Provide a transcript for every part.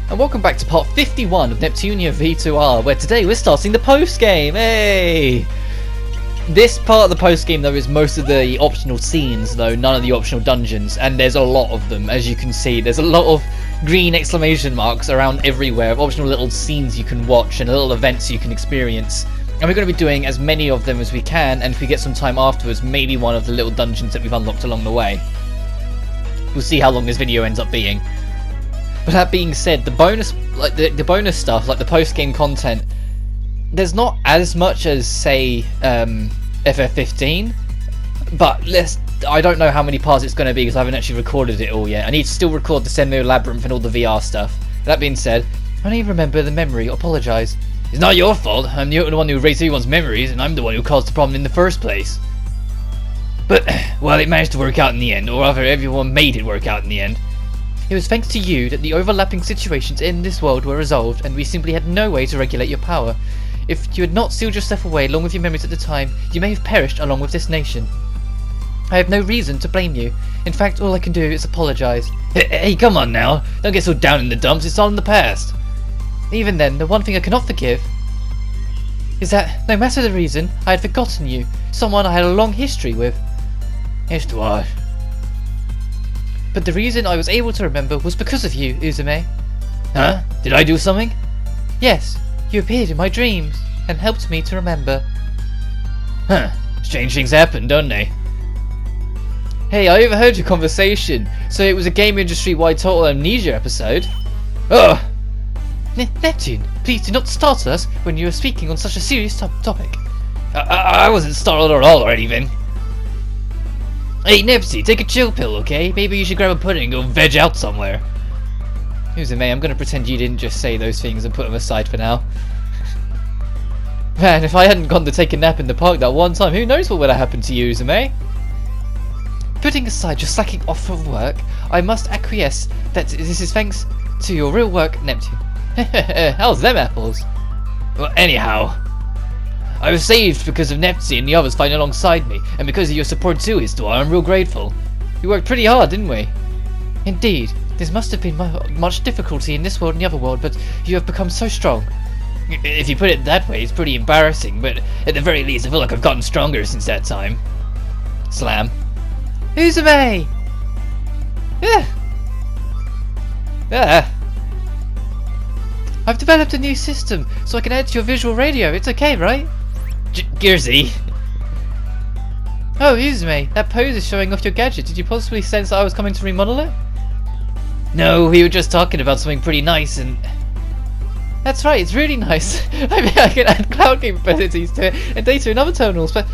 and welcome back to part 51 of Neptunia VIIR, where today we're starting the post-game. Hey! This part of the post-game though is most of the optional scenes though, none of the optional dungeons, and there's a lot of them, as you can see. There's a lot of green exclamation marks around everywhere, of optional little scenes you can watch and little events you can experience. And we're going to be doing as many of them as we can, and if we get some time afterwards, maybe one of the little dungeons that we've unlocked along the way. We'll see how long this video ends up being. But that being said, the bonus, like the bonus stuff, like the post-game content, there's not as much as, say, FF15, but I don't know how many parts it's going to be because I haven't actually recorded it all yet. I need to still record the Senmu Labyrinth and all the VR stuff. That being said, I don't even remember the memory. Apologise. It's not your fault. I'm the one who erased everyone's memories, and I'm the one who caused the problem in the first place. But, well, it managed to work out in the end, or rather, everyone made it work out in the end. It was thanks to you that the overlapping situations in this world were resolved, and we simply had no way to regulate your power. If you had not sealed yourself away along with your memories at the time, you may have perished along with this nation. I have no reason to blame you. In fact, all I can do is apologise. Hey, come on now. Don't get so down in the dumps, it's all in the past. Even then, the one thing I cannot forgive is that, no matter the reason, I had forgotten you, someone I had a long history with. Histoire. But the reason I was able to remember was because of you, Uzume. Huh? Did I do something? Yes, you appeared in my dreams and helped me to remember. Huh, strange things happen, don't they? Hey, I overheard your conversation, so it was a game industry-wide total amnesia episode. Oh! Neptune, please do not startle us when you are speaking on such a serious topic. I wasn't startled at all or anything. Hey Nepsy, take a chill pill, okay? Maybe you should grab a pudding and go veg out somewhere. Uzume, I'm gonna pretend you didn't just say those things and put them aside for now. Man, if I hadn't gone to take a nap in the park that one time, who knows what would have happened to you, Uzume? Putting aside your slacking off from work, I must acquiesce that this is thanks to your real work, Neptune. How's them apples? Well, anyhow, I was saved because of Neptune and the others fighting alongside me, and because of your support too, Histoire. I'm real grateful. We worked pretty hard, didn't we? Indeed. There must have been much difficulty in this world and the other world, but you have become so strong. If you put it that way, it's pretty embarrassing, but at the very least, I feel like I've gotten stronger since that time. Slam. Uzume! Yeah. Yeah. I've developed a new system, so I can add to your visual radio. It's okay, right? Gearsy. Oh, Uzume, that pose is showing off your gadget. Did you possibly sense that I was coming to remodel it? No, we were just talking about something pretty nice and... That's right, it's really nice. I mean, I can add cloud capabilities to it and data in other terminals, but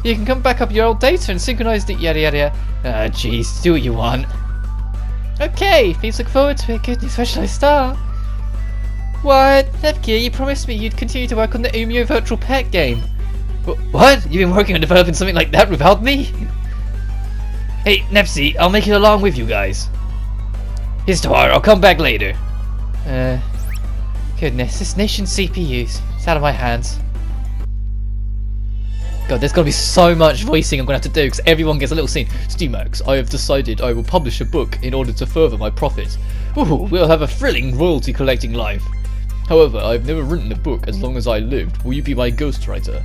you can come back up your old data and synchronize the yada yada yada. Ah, jeez, do what you want. Okay, please look forward to it. Good news, where shall I start? What? Nepgear, you promised me you'd continue to work on the Umio virtual pet game. What? You've been working on developing something like that without me? Hey, Nepsy, I'll make it along with you guys. Histoire, I'll come back later. Goodness, this nation's CPUs. It's out of my hands. God, there's gonna be so much voicing I'm gonna have to do because everyone gets a little scene. Steamax, I have decided I will publish a book in order to further my profits. Ooh, we'll have a thrilling royalty collecting life. However, I've never written a book as long as I lived. Will you be my ghostwriter?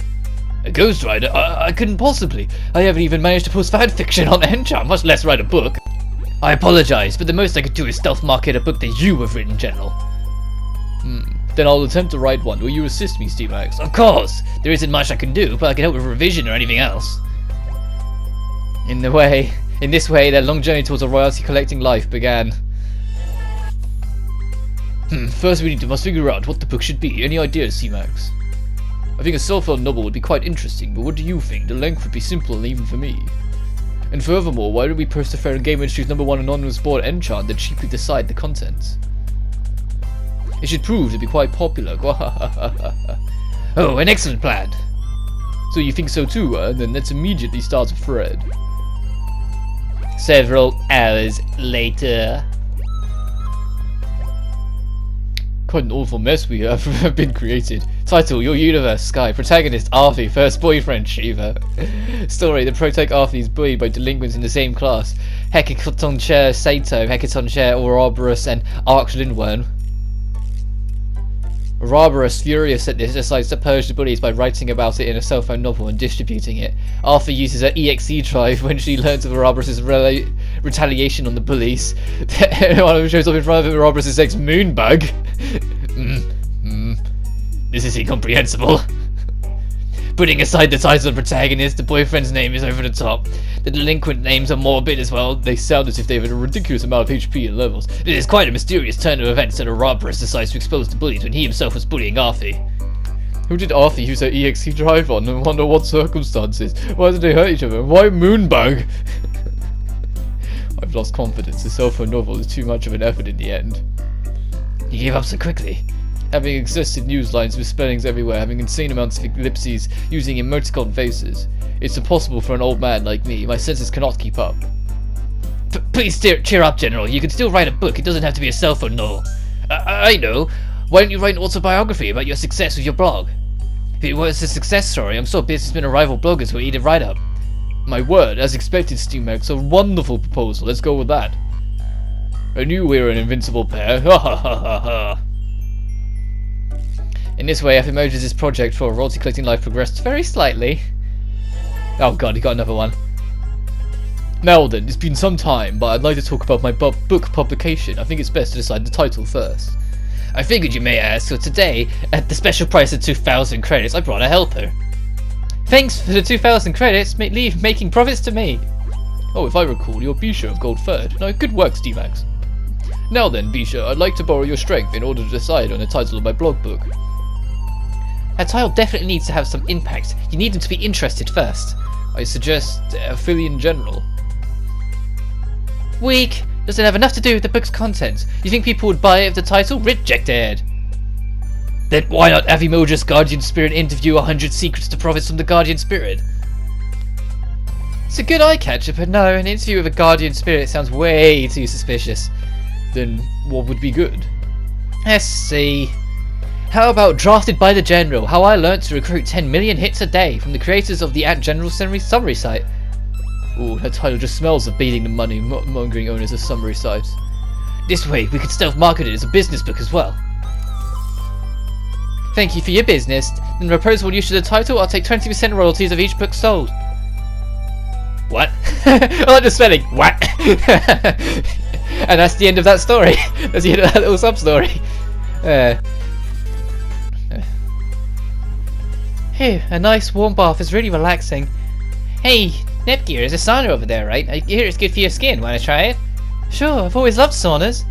A ghostwriter? I couldn't possibly. I haven't even managed to post fanfiction on Enchant, much less write a book. I apologise, but the most I could do is stealth market a book that you have written, General. Then I'll attempt to write one. Will you assist me, Steamax? Of course! There isn't much I can do, but I can help with revision or anything else. In this way, their long journey towards a royalty collecting life began. First we must figure out what the book should be. Any ideas, Steamax? I think a self-help novel would be quite interesting, but what do you think? The length would be simple even for me. And furthermore, why don't we post a fair game industry's #1 anonymous board Enchant that cheaply decide the content? It should prove to be quite popular. Oh, an excellent plan. So you think so too, Then let's immediately start a thread. Several hours later. Quite an awful mess we have been created. Title, Your Universe, Sky. Protagonist, Arthur, first boyfriend, Shiva. Story, the protag Arthur is bullied by delinquents in the same class. Hecaton Chair, Sato, Hecaton Chair, Ouroboros, and Arch Lindworm. Barbarous, furious at this, decides to purge the bullies by writing about it in a cell phone novel and distributing it. Arthur uses her EXE drive when she learns of Barbarous's retaliation on the bullies. One of them shows up in front of Barbarous's and says, Moonbug? This is incomprehensible. Putting aside the title of protagonist, the boyfriend's name is over the top. The delinquent names are morbid as well. They sound as if they have a ridiculous amount of HP and levels. It is quite a mysterious turn of events that Ouroboros decides to expose the bullies when he himself was bullying Arthur. Who did Arthur use her EXE drive on, and under what circumstances? Why did they hurt each other? Why Moonbug? I've lost confidence. The cell phone novel is too much of an effort in the end. You gave up so quickly. Having excessive news lines with spellings everywhere, having insane amounts of ellipses, using emoticon faces. It's impossible for an old man like me. My senses cannot keep up. Please cheer up, General. You can still write a book. It doesn't have to be a cell phone novel. I know. Why don't you write an autobiography about your success with your blog? If it was a success story, I'm sure businessmen and rival bloggers will eat it right up. My word, as expected, SteamX, a wonderful proposal. Let's go with that. I knew we were an invincible pair. Ha ha ha ha ha. In this way, F-Emojis' project for a royalty collecting life progressed very slightly. Oh god, he got another one. Now then, it's been some time, but I'd like to talk about my book publication. I think it's best to decide the title first. I figured you may ask, so today, at the special price of 2,000 credits, I brought a helper. Thanks for the 2,000 credits, leave making profits to me. Oh, if I recall, you're Bisha of Gold 3rd. No, good work, Steamax. Now then, Bisha, I'd like to borrow your strength in order to decide on the title of my blog book. A title definitely needs to have some impact. You need them to be interested first. I suggest Aphelion General. Weak! Doesn't have enough to do with the book's content. You think people would buy it if the title? Rejected! Then why not have Emojis Guardian Spirit interview 100 secrets to profits from the Guardian Spirit? It's a good eye catcher, but no, an interview with a Guardian Spirit sounds way too suspicious. Then what would be good? Let's see. How about Drafted by the General? How I learnt to recruit 10 million hits a day from the creators of the @General summary site. Ooh, that title just smells of beating the money-mongering owners of summary sites. This way, we could self-market it as a business book as well. Thank you for your business. In the proposal use of the title, I'll take 20% royalties of each book sold. What? I like the spelling. What? And that's the end of that story. That's the end of that little sub-story. Phew, a nice warm bath is really relaxing. Hey, Nepgear, there's a sauna over there, right? I hear it's good for your skin. Wanna try it? Sure, I've always loved saunas.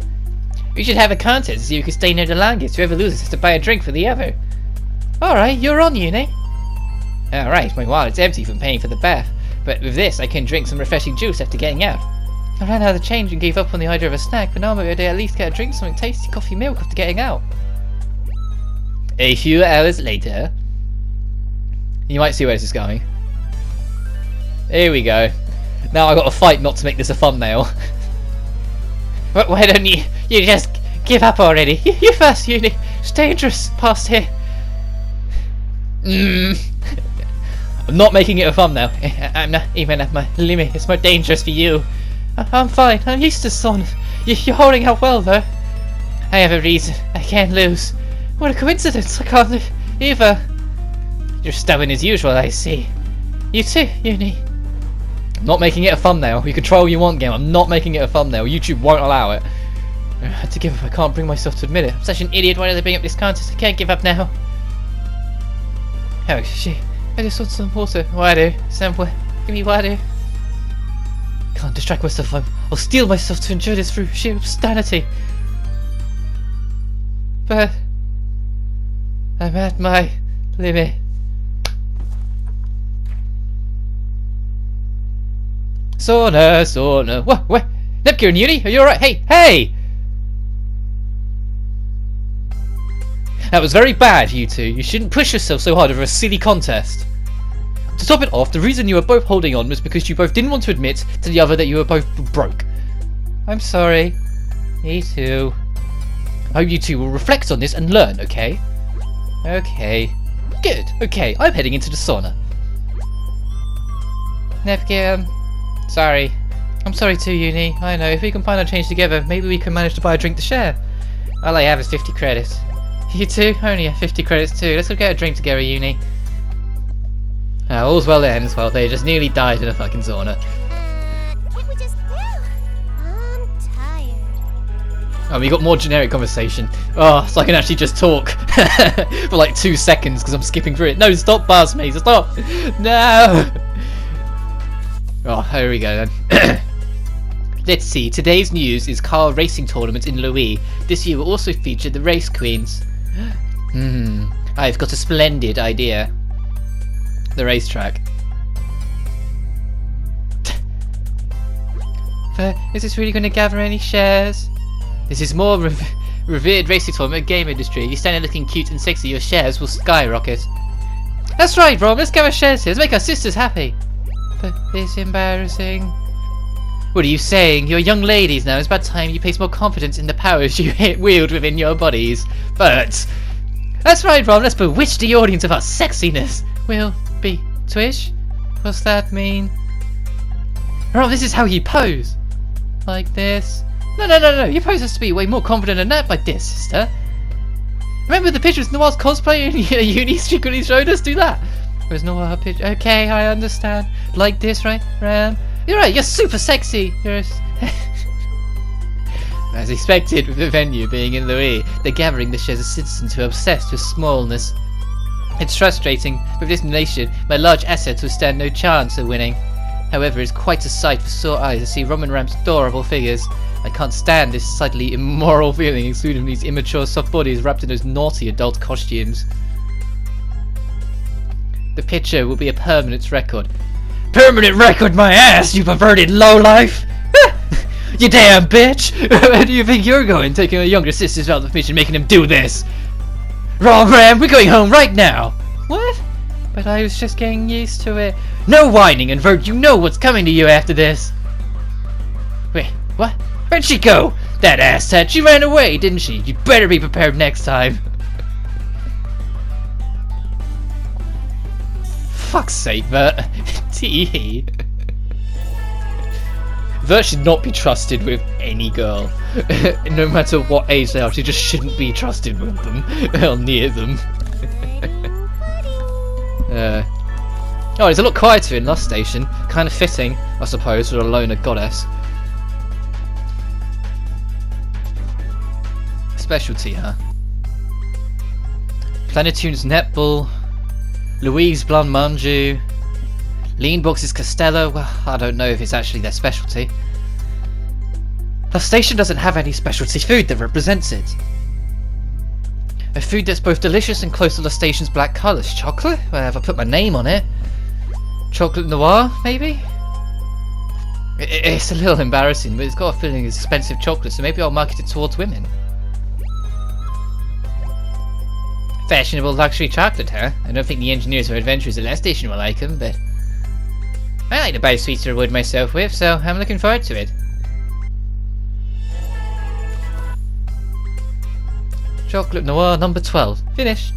We should have a contest to see who can stay near the longest. Whoever loses has to buy a drink for the other. Alright, you're on, Uni. Alright, my wallet's empty from paying for the bath. But with this, I can drink some refreshing juice after getting out. I ran out of change and gave up on the idea of a snack, but now I'm able to at least get a drink, something tasty, coffee, milk after getting out. A few hours later. You might see where this is going. Here we go. Now I've got to fight not to make this a thumbnail. Why don't you just give up already? You first, Uni. It's dangerous past here. I'm not making it a thumbnail. I'm not even at my limit. It's more dangerous for you. I'm fine. I'm used to sauna. You're holding out well, though. I have a reason. I can't lose. What a coincidence. I can't either. You're stubborn as usual, I see. You too, Uni. I'm not making it a thumbnail. You control you want, game. I'm not making it a thumbnail. YouTube won't allow it. I had to give up. I can't bring myself to admit it. I'm such an idiot. Why did they bring up this contest? I can't give up now. Oh shit. I just want some water. Water. Somewhere. Give me water. Can't distract myself. I'll steel myself to enjoy this through sheer obscenity. But I'm at my limit. Sauna. What? Nepgear and Uni, are you alright? Hey! That was very bad, you two. You shouldn't push yourself so hard over a silly contest. To top it off, the reason you were both holding on was because you both didn't want to admit to the other that you were both broke. I'm sorry. Me too. I hope you two will reflect on this and learn, okay? Okay. Good. Okay, I'm heading into the sauna. Nepgear, sorry. I'm sorry too, Uni. I know, if we can find our change together, maybe we can manage to buy a drink to share. All I have is 50 credits. You too? Only 50 credits too. Let's go get a drink together, Uni. All's well that ends well. They just nearly died in a fucking sauna. Can't we just... I'm tired. Oh, we got more generic conversation. Oh, so I can actually just talk for like 2 seconds because I'm skipping through it. No, stop, Buzzmaze, stop! No! Oh, here we go then. Let's see, today's news is car racing tournament in Louis. This year will also feature the race queens. I've got a splendid idea. The racetrack. Is this really going to gather any shares? This is more revered racing tournament game industry. You stand there looking cute and sexy, your shares will skyrocket. That's right, Rom, let's gather shares here. Let's make our sisters happy. But it's embarrassing. What are you saying? You're young ladies now. It's about time you place more confidence in the powers you wield within your bodies. But that's right, Ron. Let's bewitch the audience of our sexiness. We'll be Twish. What's that mean? Ron, this is how you pose. Like this. No. Your pose has to be way more confident than that, my dear sister. Remember the pictures Noir's cosplay in uni secretly showed us? Do that. Where's Noir picture? Okay, I understand. Like this, right, Ram? You're right, you're super sexy! As expected, with the venue being in Louis, the gathering that shares a citizens who are obsessed with smallness. It's frustrating, with this nation, my large assets will stand no chance of winning. However, it's quite a sight for sore eyes to see Roman Ramp's adorable figures. I can't stand this slightly immoral feeling, including these immature soft bodies wrapped in those naughty adult costumes. The picture will be a permanent record. Permanent record my ass, you perverted lowlife! You damn bitch! Where do you think you're going, taking your younger sisters out of the mission, making them do this? Wrong, Ram, we're going home right now! What? But I was just getting used to it. No whining, and Vert, you know what's coming to you after this. Wait, what? Where'd she go? That asshat, she ran away, didn't she? You better be prepared next time. Fuck's sake, Vert. Tee. Vert should not be trusted with any girl. No matter what age they are, she just shouldn't be trusted with them. Or near them. Oh, it's a lot quieter in Lost Station. Kind of fitting, I suppose, for a loner goddess. Specialty, huh? Planetoon's netball. Louise Blanc Manju. Lean Box's Costello. Well, I don't know if it's actually their specialty. The station doesn't have any specialty food that represents it. A food that's both delicious and close to the station's black colours. Chocolate? Well, if I put my name on it. Chocolate noir, maybe? It's a little embarrassing, but it's got a feeling it's expensive chocolate, so maybe I'll market it towards women. Fashionable luxury chocolate, huh? I don't think the engineers or adventurers at that station will like them, but I like to buy sweets to reward myself with, so I'm looking forward to it. Chocolate Noir number 12. Finished.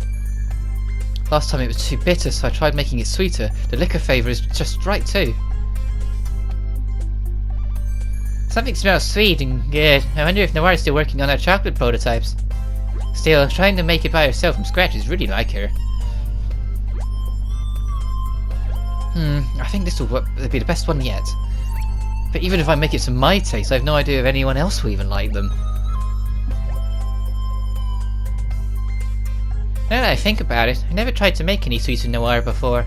Last time it was too bitter, so I tried making it sweeter. The liquor flavour is just right too. Something smells sweet and good. I wonder if Noir is still working on her chocolate prototypes. Still, trying to make it by herself from scratch is really like her. I think this will be the best one yet. But even if I make it to my taste, I have no idea if anyone else will even like them. Now that I think about it, I never tried to make any sweets in Noir before.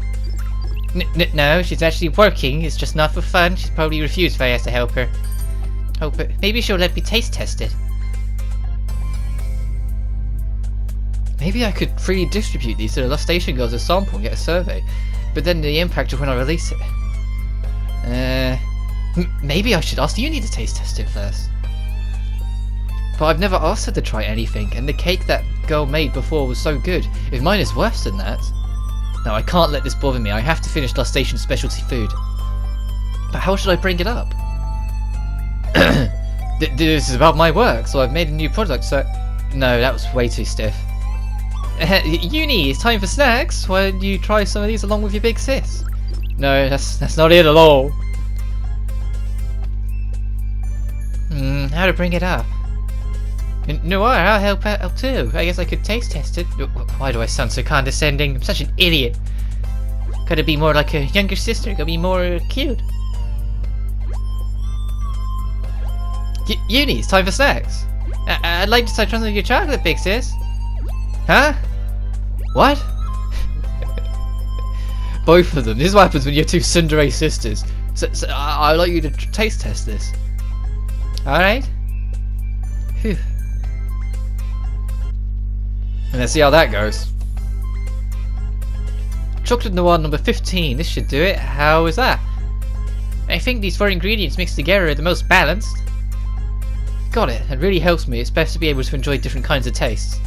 No, she's actually working, it's just not for fun. She'd probably refuse if I asked to help her. Oh, but maybe she'll let me taste test it. Maybe I could freely distribute these to the Lost Station girls as a sample and get a survey. But then the impact of when I release it. Maybe I should ask the uni to taste test it first. But I've never asked her to try anything, and the cake that girl made before was so good. If mine is worse than that... No, I can't let this bother me. I have to finish Lost Station's specialty food. But how should I bring it up? This is about my work, so I've made a new product, so... No, that was way too stiff. Uni, it's time for snacks. Why don't you try some of these along with your big sis? No, that's not it at all. How to bring it up? Noir, I'll help out too. I guess I could taste test it. Why do I sound so condescending? I'm such an idiot. Gotta be more like a younger sister. Gotta be more cute. Uni, it's time for snacks. I'd like to try some of your chocolate, big sis. Huh? What? Both of them. This is what happens when you have two tsundere sisters. So I'd like you to taste test this. Alright. Phew. And let's see how that goes. Chocolate noir number 15. This should do it. How is that? I think these 4 ingredients mixed together are the most balanced. Got it. It really helps me. It's best to be able to enjoy different kinds of tastes.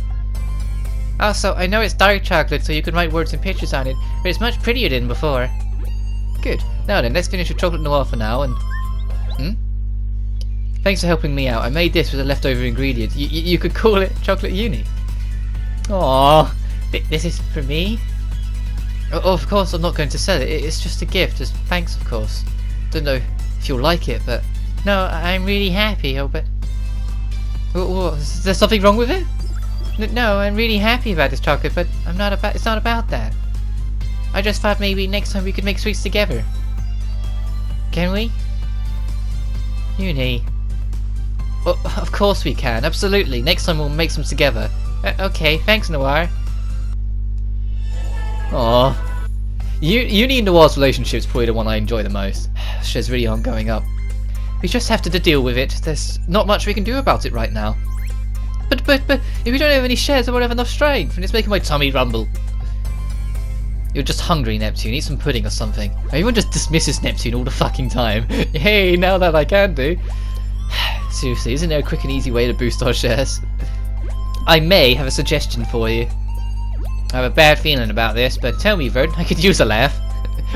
Also, I know it's dark chocolate, so you can write words and pictures on it, but it's much prettier than before. Good. Now then, let's finish with chocolate noir for now, and... Thanks for helping me out. I made this with a leftover ingredient. You could call it chocolate uni. Aww. This is for me? Oh, of course I'm not going to sell it. It's just a gift. As thanks, of course. Don't know if you'll like it, but... No, I'm really happy, but... Is there something wrong with it? No, I'm really happy about this chocolate, but it's not about that. I just thought maybe next time we could make sweets together. Can we? Uni. Well, of course we can, absolutely. Next time we'll make some together. Okay, thanks, Noir. Aww. Uni and Noir's relationship is probably the one I enjoy the most. Shares really aren't going up. We just have to deal with it. There's not much we can do about it right now. But if we don't have any shares, I won't have enough strength, and it's making my tummy rumble. You're just hungry, Neptune. Eat some pudding or something. Everyone just dismisses Neptune all the fucking time. Hey, now that I can do. Seriously, isn't there a quick and easy way to boost our shares? I may have a suggestion for you. I have a bad feeling about this, but tell me, Vern, I could use a laugh.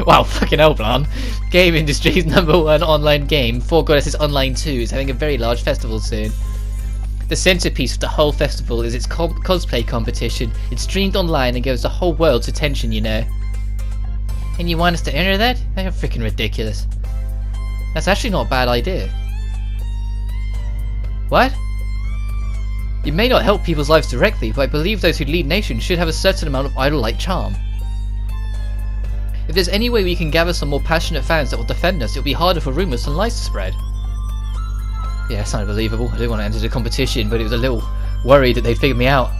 Wow, fucking hell, Blan. Game industry's #1 online game, 4 Goddesses Online 2, is having a very large festival soon. The centerpiece of the whole festival is its cosplay competition. It's streamed online and gives the whole world's attention, you know. And you want us to enter that? That's freaking ridiculous. That's actually not a bad idea. What? You may not help people's lives directly, but I believe those who lead nations should have a certain amount of idol-like charm. If there's any way we can gather some more passionate fans that will defend us, it'll be harder for rumours and lies to spread. Yeah, it's unbelievable. I didn't want to enter the competition, but it was a little worried that they'd figured me out.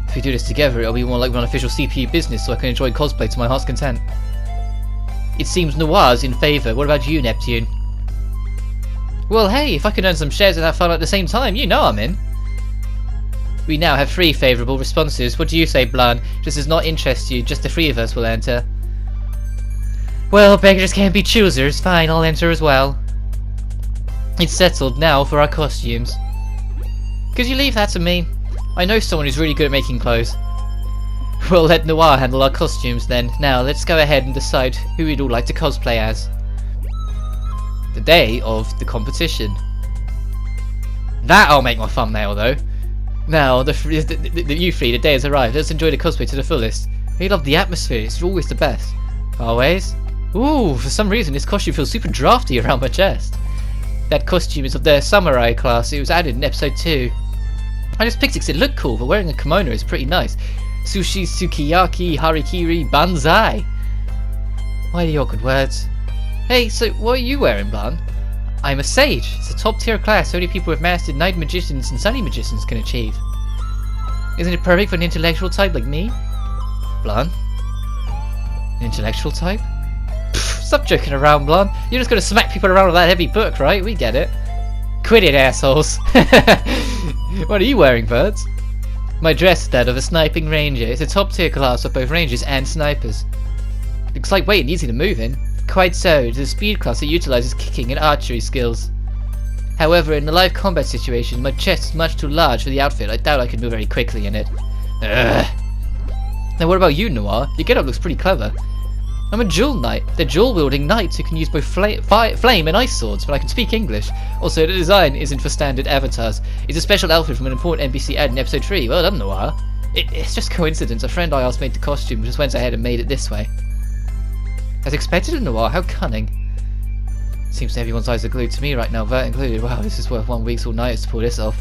If we do this together, it'll be more like we're on official CPU business, so I can enjoy cosplay to my heart's content. It seems Noir's in favour. What about you, Neptune? Well, hey, if I can earn some shares and have fun at the same time, you know I'm in. We now have 3 favourable responses. What do you say, Blan? This does not interest you, just the 3 of us will enter. Well, beggars can't be choosers. Fine, I'll enter as well. It's settled now for our costumes. Could you leave that to me? I know someone who's really good at making clothes. We'll let Noir handle our costumes then. Now, let's go ahead and decide who we'd all like to cosplay as. The day of the competition. That'll make my thumbnail though. Now, you 3, the day has arrived. Let's enjoy the cosplay to the fullest. We love the atmosphere, it's always the best. Always? Ooh, for some reason this costume feels super drafty around my chest. That costume is of the samurai class. It was added in episode 2. I just picked it because it looked cool, but wearing a kimono is pretty nice. Sushi, sukiyaki, harikiri, banzai. Why the awkward words? Hey, so what are you wearing, Blan? I'm a sage. It's a top tier class only people with mastered night magicians and sunny magicians can achieve. Isn't it perfect for an intellectual type like me? Blan? An intellectual type? Pfft, stop joking around, Blan. You're just gonna smack people around with that heavy book, right? We get it. Quit it, assholes. What are you wearing, birds? My dress is that of a sniping ranger. It's a top tier class of both rangers and snipers. Looks like weight and easy to move in. Quite so, it is a speed class that utilises kicking and archery skills. However, in a live combat situation, my chest is much too large for the outfit. I doubt I can move very quickly in it. Ugh. Now what about you, Noir? Your getup looks pretty clever. I'm a dual knight. They're dual-wielding knights who can use both flame and ice swords, but I can speak English. Also, the design isn't for standard avatars. It's a special outfit from an important NPC added in episode 3. Well done, Noir. It's just coincidence. A friend I asked made the costume, just went ahead and made it this way. As expected in Noir, how cunning. Seems everyone's eyes are glued to me right now, Vert included. Wow, this is worth 1 week's all-nighters to pull this off.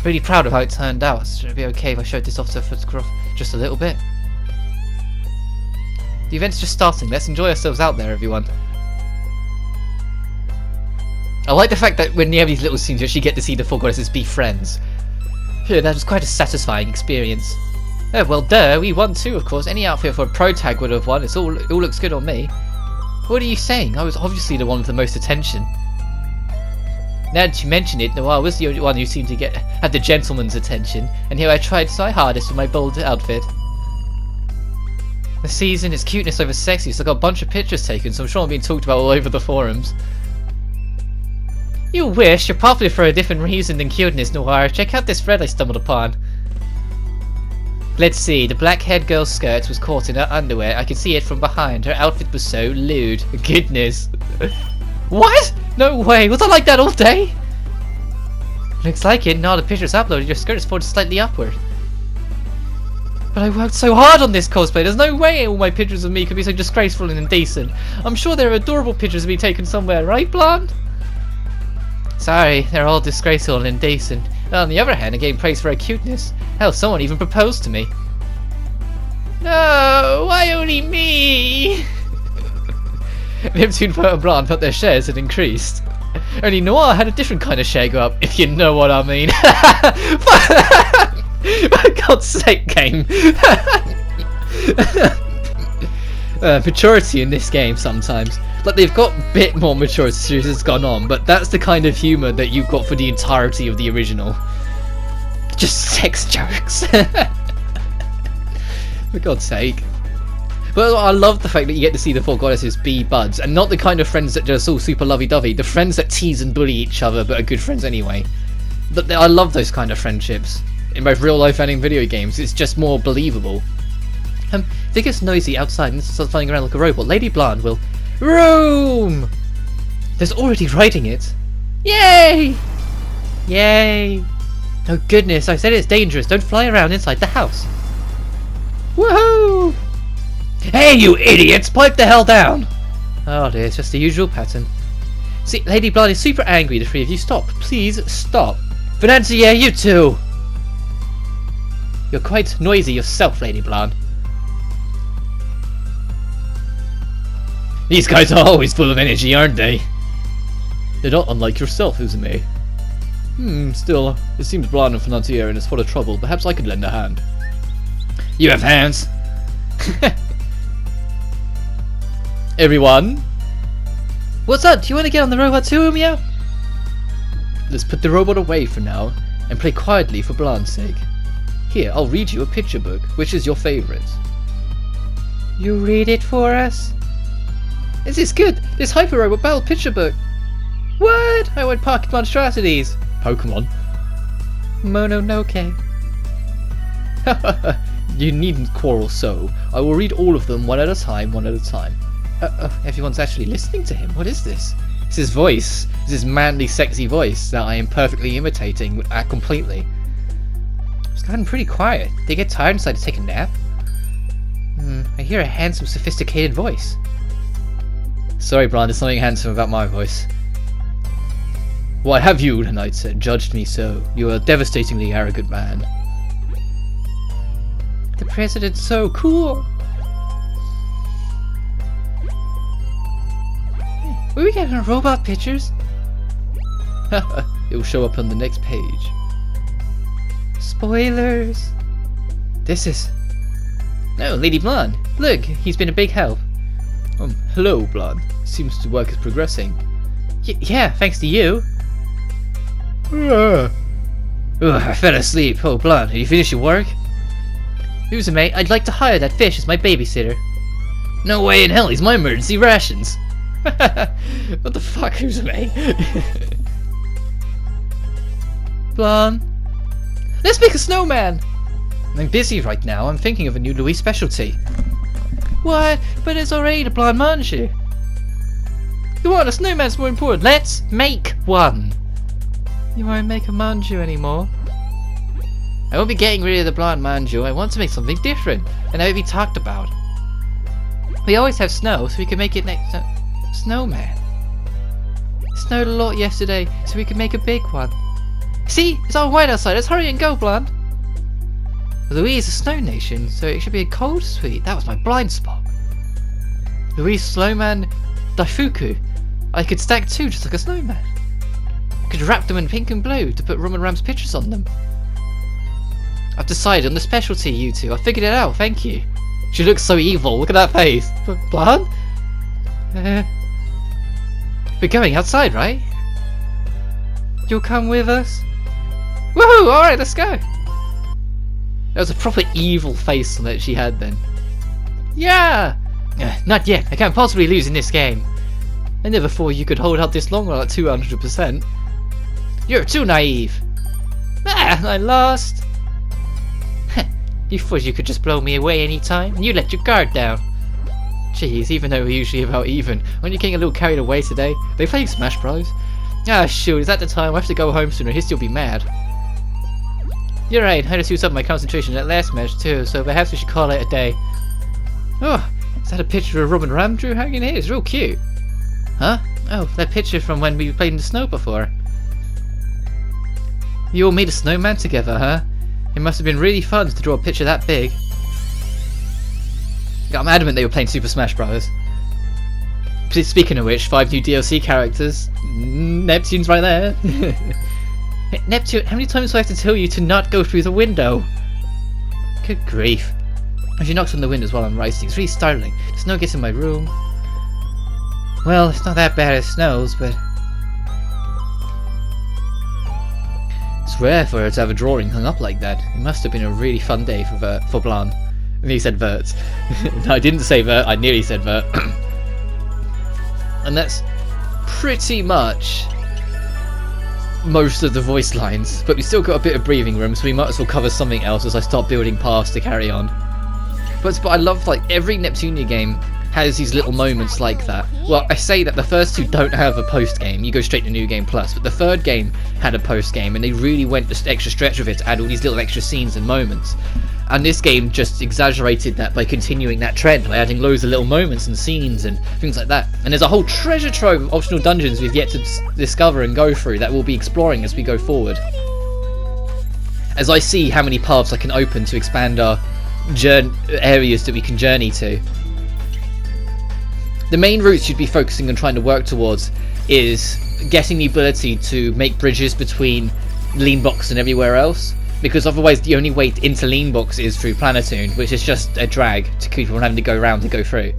Really proud of how it turned out. Should it be okay if I showed this off to a photograph just a little bit? The event's just starting. Let's enjoy ourselves out there, everyone. I like the fact that when you have these little scenes, you actually get to see the four goddesses be friends. Yeah, that was quite a satisfying experience. Oh, well, duh, we won too, of course. Any outfit for a pro tag would have won. It all looks good on me. What are you saying? I was obviously the one with the most attention. Now that you mention it, Noir was the only one who seemed to had the gentleman's attention, and here I tried my hardest with my bold outfit. The season is cuteness over sexy, so I got a bunch of pictures taken, so I'm sure I'm being talked about all over the forums. You wish, you're popular for a different reason than cuteness, Noir. Check out this thread I stumbled upon. Let's see, the black-haired girl's skirt was caught in her underwear. I could see it from behind. Her outfit was so lewd. Goodness. What? No way, was I like that all day? Looks like it. Now the picture's uploaded, your skirt is folded slightly upward. But I worked so hard on this cosplay, there's no way all my pictures of me could be so disgraceful and indecent. I'm sure there are adorable pictures of me taken somewhere, right, Blonde? Sorry, they're all disgraceful and indecent. On the other hand, I gave praise for her cuteness. Hell, someone even proposed to me. No, why only me? Neptune and Blonde felt their shares had increased. Only Noir had a different kind of share go up, if you know what I mean. For God's sake, game. Maturity in this game sometimes. Like, they've got a bit more maturity as it's gone on, but that's the kind of humour that you've got for the entirety of the original. Just sex jokes. For God's sake. But I love the fact that you get to see the four goddesses be buds, and not the kind of friends that just all super lovey-dovey, the friends that tease and bully each other but are good friends anyway. I love those kind of friendships. In both real life and in video games, it's just more believable. If it gets noisy outside and starts flying around like a robot, Lady Blonde will... Room! There's already writing it. Yay! Yay! Oh goodness, I said it's dangerous. Don't fly around inside the house. Woohoo! Hey you idiots! Pipe the hell down! Oh dear, it's just the usual pattern. See, Lady Blonde is super angry. The three of you stop. Please stop. Financier, you too! You're quite noisy yourself, Lady Blonde. These guys are always full of energy, aren't they? They're not unlike yourself, Uzume. Still, it seems Blonde and Financier is full of trouble. Perhaps I could lend a hand. You have hands! Everyone? What's up? Do you want to get on the robot too, Umio? Let's put the robot away for now, and play quietly for Blonde's sake. Here, I'll read you a picture book. Which is your favourite? You read it for us? This is good! This Hyper Robot Battle picture book! What? I want pocket monstrosities! Pokemon. Mononoke. You needn't quarrel so. I will read all of them one at a time, everyone's actually listening to him. What is this? It's his voice. It's his manly, sexy voice that I am perfectly imitating completely. It's gotten pretty quiet. They get tired and decide to take a nap? I hear a handsome, sophisticated voice. Sorry, Blonde, there's something handsome about my voice. Why have you, the knight said, judged me so? You are a devastatingly arrogant man. The president's so cool! Hey, were we getting robot pictures? It will show up on the next page. Spoilers! This is... No, Lady Blonde. Look, he's been a big help. Hello, Blonde. Seems the work is progressing. Yeah, thanks to you. Ugh, I fell asleep. Oh, Blonde, have you finished your work? Uzume, I'd like to hire that fish as my babysitter. No way in hell, he's my emergency rations. What the fuck, Uzume? Blonde. Let's make a snowman! I'm busy right now. I'm thinking of a new Louis specialty. What? But it's already the Blonde Manju. You want a snowman's more important. Let's make one. You won't make a manju anymore. I won't be getting rid of the Blonde Manju. I want to make something different, and that will be talked about. We always have snow, so we can make it next snowman. It snowed a lot yesterday, so we can make a big one. See? It's all white outside. Let's hurry and go, Bland. Louise is a snow nation, so it should be a cold sweet. That was my blind spot. Louise Snowman Daifuku. I could stack two just like a snowman. I could wrap them in pink and blue to put Roman Ram's pictures on them. I've decided on the specialty, you two. I figured it out, thank you. She looks so evil. Look at that face. Bland? We're going outside, right? You'll come with us? Woohoo! Alright, let's go! That was a proper evil face that she had then. Yeah! Not yet. I can't possibly lose in this game. I never thought you could hold out this long on at 200%. You're too naive. Ah, I lost. You thought you could just blow me away anytime, and you let your guard down. Jeez, even though we're usually about even, aren't you getting a little carried away today? They playing Smash Bros? Ah, shoot, is that the time? I have to go home soon or he'll still be mad. You're right, I just used up my concentration at last match too, so perhaps we should call it a day. Oh, is that a picture of Roman Ram Drew hanging here? It's real cute. Huh? Oh, that picture from when we played in the snow before. You all made a snowman together, huh? It must have been really fun to draw a picture that big. I'm adamant they were playing Super Smash Bros. Speaking of which, 5 new DLC characters. Neptune's right there. Hey, Neptune, how many times do I have to tell you to not go through the window? Good grief. She knocks on the windows while I'm writing. It's really startling. The snow gets in my room. Well, it's not that bad as it snows, but... It's rare for her to have a drawing hung up like that. It must have been a really fun day for Blan. And he said Vert. No, I didn't say Vert, I nearly said Vert. And that's pretty much most of the voice lines, but we still got a bit of breathing room, so we might as well cover something else as I start building paths to carry on. But I love, like, every Neptunia game has these little moments like that. Well, I say that the first two don't have a post game, you go straight to New Game Plus, but the third game had a post game, and they really went the extra stretch with it to add all these little extra scenes and moments. And this game just exaggerated that by continuing that trend, by adding loads of little moments and scenes and things like that. And there's a whole treasure trove of optional dungeons we've yet to discover and go through that we'll be exploring as we go forward. As I see how many paths I can open to expand our areas that we can journey to. The main routes you'd be focusing on trying to work towards is getting the ability to make bridges between Leanbox and everywhere else. Because otherwise the only way into Leanbox is through Planetoon, which is just a drag to keep on having to go around to go through.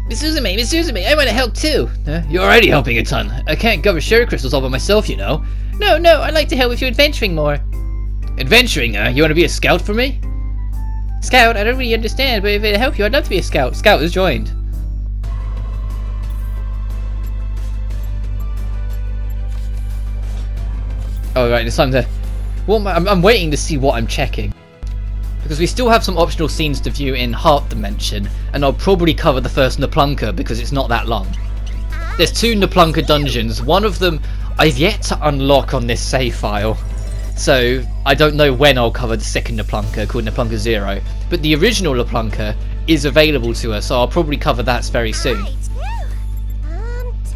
Miss Suzume, I want to help too! You're already helping a ton. I can't gather Sherry crystals all by myself, you know. No, I'd like to help with you adventuring more. Adventuring, You want to be a scout for me? Scout? I don't really understand, but if it'll help you, I'd love to be a scout. Scout has joined. Oh right, it's time to... Well, I'm waiting to see what I'm checking. Because we still have some optional scenes to view in Heart Dimension, and I'll probably cover the first Naplunker because it's not that long. There's 2 Naplunker dungeons, one of them I've yet to unlock on this save file. So, I don't know when I'll cover the second Naplunker, called Naplunker 0. But the original Naplunker is available to us, so I'll probably cover that very soon.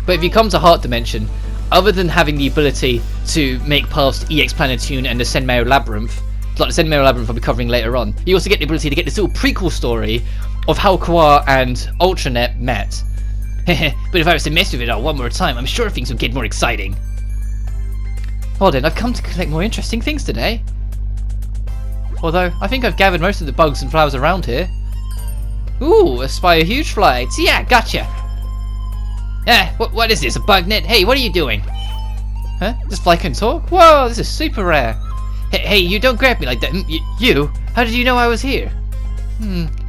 But if you come to Heart Dimension, other than having the ability to make paths to EX Planetoon and the Senmeo Labyrinth, like the Senmeo Labyrinth I'll be covering later on, you also get the ability to get this little prequel story of how Kawa and Ultranet met. But if I was to mess with it all one more time, I'm sure things would get more exciting. Well then, I've come to collect more interesting things today. Although, I think I've gathered most of the bugs and flowers around here. Ooh, I spy a huge fly. Yeah, gotcha! What is this, a bug net? Hey, what are you doing? Huh? This fly can talk? Whoa, this is super rare. Hey, you don't grab me like that. You? How did you know I was here?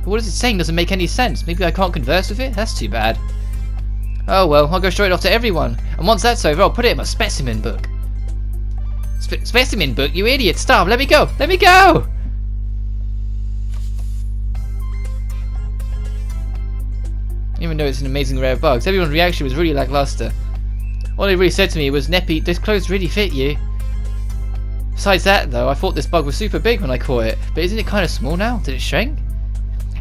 What is it saying doesn't make any sense. Maybe I can't converse with it? That's too bad. Oh well, I'll go straight off to everyone. And once that's over, I'll put it in my specimen book. Specimen book? You idiot! Stop! Let me go! Let me go! Even though it's an amazing rare bug, everyone's reaction was really lackluster. All they really said to me was, Neppy, this clothes really fit you. Besides that though, I thought this bug was super big when I caught it, but isn't it kind of small now? Did it shrink?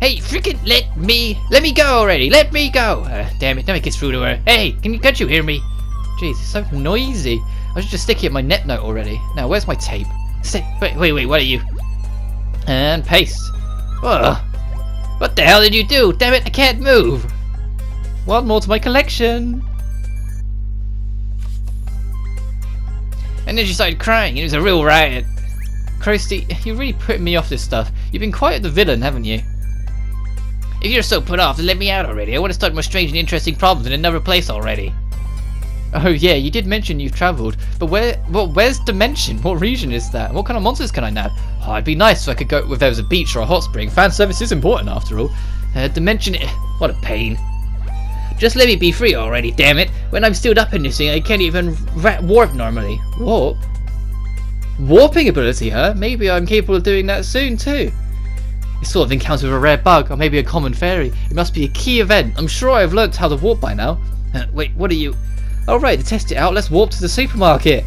Hey, freaking let me go already! Let me go! Damn it, now it gets through to her. Hey, can't you hear me? Jeez, it's so noisy. I should just stick it in my net note already. Now, where's my tape? Wait, what are you? And paste. Ugh. What the hell did you do? Damn it, I can't move. One more to my collection. And then she started crying, and it was a real riot. Krusty, you're really putting me off this stuff. You've been quite the villain, haven't you? If you're so put off, then let me out already. I want to start more strange and interesting problems in another place already. Oh yeah, you did mention you've travelled, but where's Dimension? What region is that? What kind of monsters can I nab? Oh, it'd be nice if I could go if there was a beach or a hot spring. Fan service is important after all. Dimension, what a pain. Just let me be free already, damn it. When I'm still up in this thing, I can't even warp normally. Warp? Warping ability, huh? Maybe I'm capable of doing that soon too. This sort of encounter with a rare bug, or maybe a common fairy. It must be a key event. I'm sure I've learnt how to warp by now. Wait, what are you? Oh right, to test it out, let's warp to the supermarket.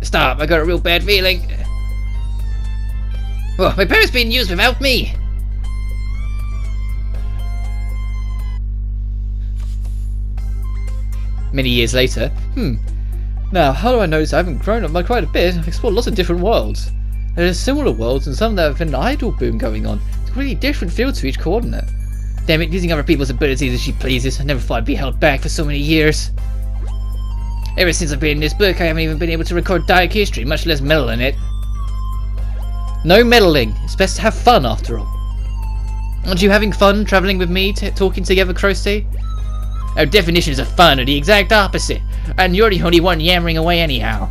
Stop, I got a real bad feeling. Oh, my power's being used without me. Many years later, now how do I notice I haven't grown up by quite a bit? I've explored lots of different worlds. There's similar worlds and some that have an idle boom going on. It's a really different feel to each coordinate. Damn it, using other people's abilities as she pleases. I never thought I'd be held back for so many years. Ever since I've been in this book, I haven't even been able to record dark history, much less meddle in it. No meddling. It's best to have fun after all. Aren't you having fun travelling with me, talking together, Krusty? Our definitions of fun are the exact opposite, and you're the only one yammering away anyhow.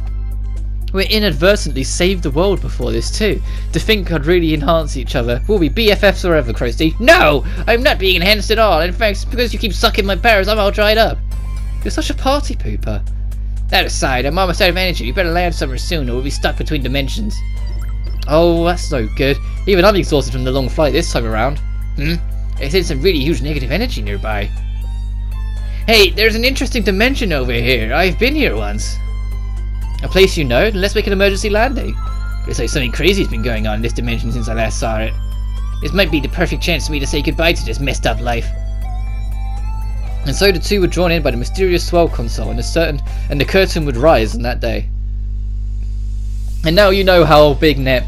We inadvertently saved the world before this too. To think I'd really enhance each other. We'll be BFFs forever, Krusty. No! I'm not being enhanced at all. In fact, it's because you keep sucking my powers, I'm all dried up. You're such a party pooper. That aside, I'm almost out of energy. You better land somewhere soon or we'll be stuck between dimensions. Oh, that's no good. Even I'm exhausted from the long flight this time around. There's some really huge negative energy nearby. Hey, there's an interesting dimension over here. I've been here once. A place you know? Then let's make an emergency landing. Looks like something crazy's been going on in this dimension since I last saw it. This might be the perfect chance for me to say goodbye to this messed up life. And so the two were drawn in by the mysterious swell console, and the curtain would rise on that day. And now you know how Big Nep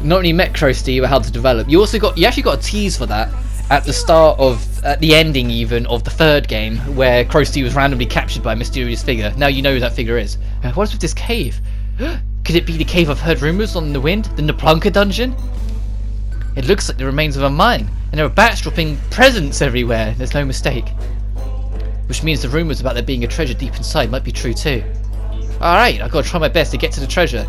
not only met Krusty, but how to develop. You actually got a tease for that at the ending even of the third game, where Krusty was randomly captured by a mysterious figure. Now you know who that figure is. What's with this cave? Could it be the cave I've heard rumours on the wind? The Neptunka dungeon? It looks like the remains of a mine, and there are bats dropping presents everywhere. There's no mistake. Which means the rumours about there being a treasure deep inside might be true too. Alright, I've got to try my best to get to the treasure.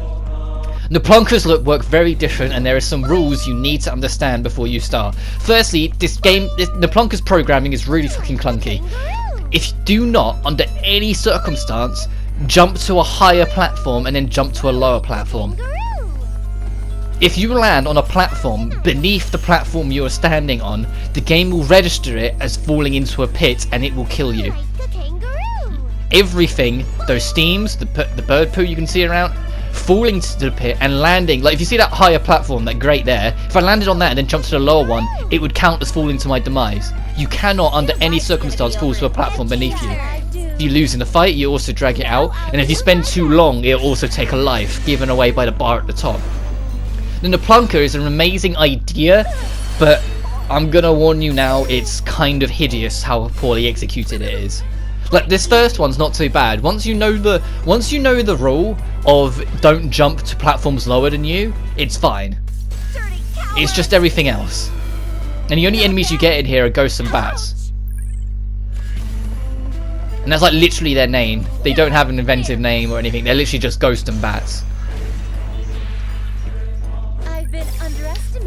Neptunkas work very different, and there are some rules you need to understand before you start. Firstly, Neptunka's programming is really fucking clunky. If you do not, under any circumstance, jump to a higher platform and then jump to a lower platform. If you land on a platform beneath the platform you are standing on, the game will register it as falling into a pit and it will kill you. Everything, those steams, the bird poo you can see around, falling to the pit and landing, like if you see that higher platform, that grate there, if I landed on that and then jumped to the lower one, it would count as falling to my demise. You cannot under any circumstance fall to a platform beneath you. If you lose in the fight, you also drag it out, and if you spend too long, it'll also take a life, given away by the bar at the top. The Neptunka is an amazing idea, but I'm gonna warn you now, it's kind of hideous how poorly executed it is. Like, this first one's not too bad. Once you know the rule of don't jump to platforms lower than you, it's fine. It's just everything else. And the only enemies you get in here are ghosts and bats. And that's like literally their name. They don't have an inventive name or anything. They're literally just ghosts and bats.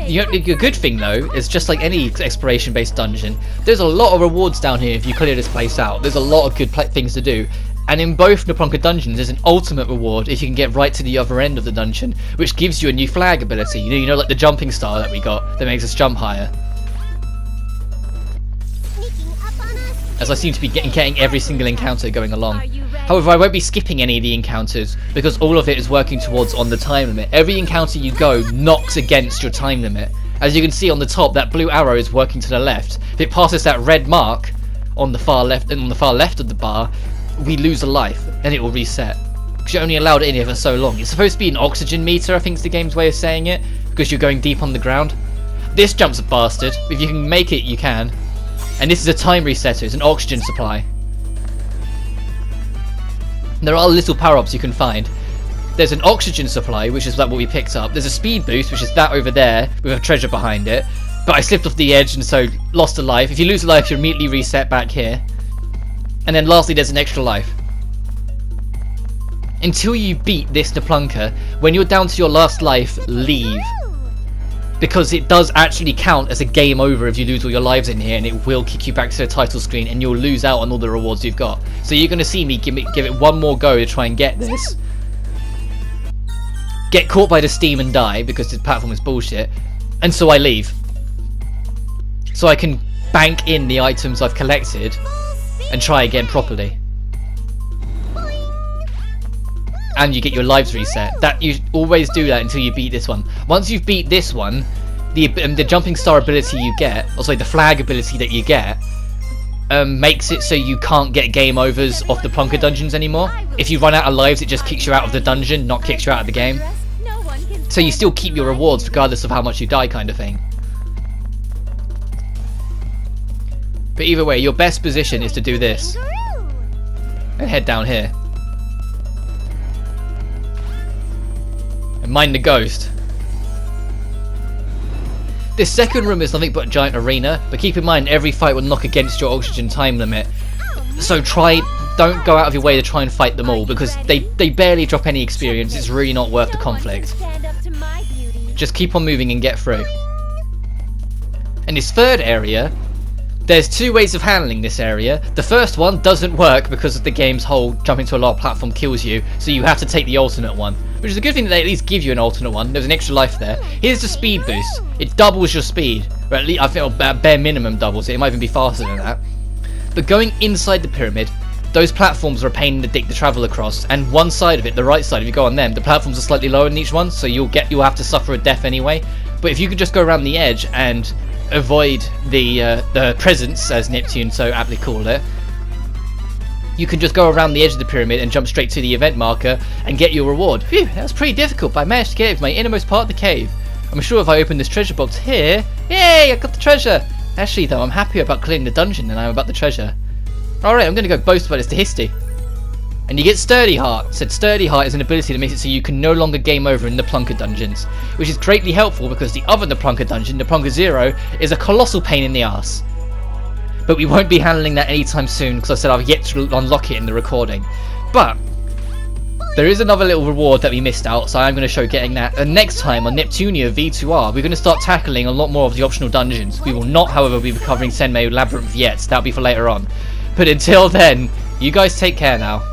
The good thing though is, just like any exploration based dungeon, there's a lot of rewards down here if you clear this place out. There's a lot of good things to do, and in both Neptunka dungeons there's an ultimate reward if you can get right to the other end of the dungeon, which gives you a new flag ability. You know like the jumping star that we got that makes us jump higher. As I seem to be getting every single encounter going along. However, I won't be skipping any of the encounters because all of it is working towards on the time limit. Every encounter you go knocks against your time limit. As you can see on the top, that blue arrow is working to the left. If it passes that red mark on the far left and on the far left of the bar, we lose a life. then it will reset. Because you're only allowed it in here for so long. It's supposed to be an oxygen meter, I think is the game's way of saying it, because you're going deep on the ground. This jump's a bastard. If you can make it, you can. And this is a time resetter, it's an oxygen supply. There are little power-ups you can find. There's an oxygen supply, which is like what we picked up. There's a speed boost, which is that over there, with a treasure behind it. But I slipped off the edge and so lost a life. If you lose a life, you're immediately reset back here. And then lastly, there's an extra life. Until you beat this Neplunker, when you're down to your last life, leave. Because it does actually count as a game over if you lose all your lives in here, and it will kick you back to the title screen and you'll lose out on all the rewards you've got. So you're going to see me give it one more go to try and get this. Get caught by the steam and die because this platform is bullshit. And so I leave. So I can bank in the items I've collected and try again properly. And you get your lives reset. That you always do that until you beat this one. Once you've beat this one, the jumping star ability you get, or sorry, the flag ability that you get, makes it so you can't get game overs off the Plunker dungeons anymore. If you run out of lives, it just kicks you out of the dungeon, not kicks you out of the game. So you still keep your rewards regardless of how much you die, kind of thing. But either way, your best position is to do this and head down here. And mind the ghost. This second room is nothing but a giant arena, but keep in mind every fight will knock against your oxygen time limit. So don't go out of your way to try and fight them all, because they barely drop any experience. It's really not worth the conflict. Just keep on moving and get through. And this third area, there's two ways of handling this area. The first one doesn't work because of the game's whole jumping to a large platform kills you, so you have to take the alternate one. Which is a good thing that they at least give you an alternate one. There's an extra life there. Here's the speed boost. It doubles your speed. Or at least, I think bare minimum doubles it. It might even be faster than that. But going inside the pyramid, those platforms are a pain in the dick to travel across. And one side of it, the right side, if you go on them, the platforms are slightly lower than each one, so you'll have to suffer a death anyway. But if you could just go around the edge and avoid the presence, as Neptune so aptly called it, you can just go around the edge of the pyramid and jump straight to the event marker and get your reward. Phew, that was pretty difficult, but I managed to get it to my innermost part of the cave. I'm sure if I open this treasure box here, yay, I got the treasure! Actually though, I'm happier about clearing the dungeon than I am about the treasure. Alright, I'm going to go boast about this to Histy. And you get Sturdy Heart. Said Sturdy Heart is an ability that makes it so you can no longer game over in the Plunker dungeons, which is greatly helpful because the other Neplunker dungeon, Neplunker 0, is a colossal pain in the ass. But we won't be handling that anytime soon because I said I've yet to unlock it in the recording. But there is another little reward that we missed out, so I'm going to show getting that. And next time on Neptunia VIIR, we're going to start tackling a lot more of the optional dungeons. We will not, however, be covering Senmei Labyrinth yet. That'll be for later on. But until then, you guys take care now.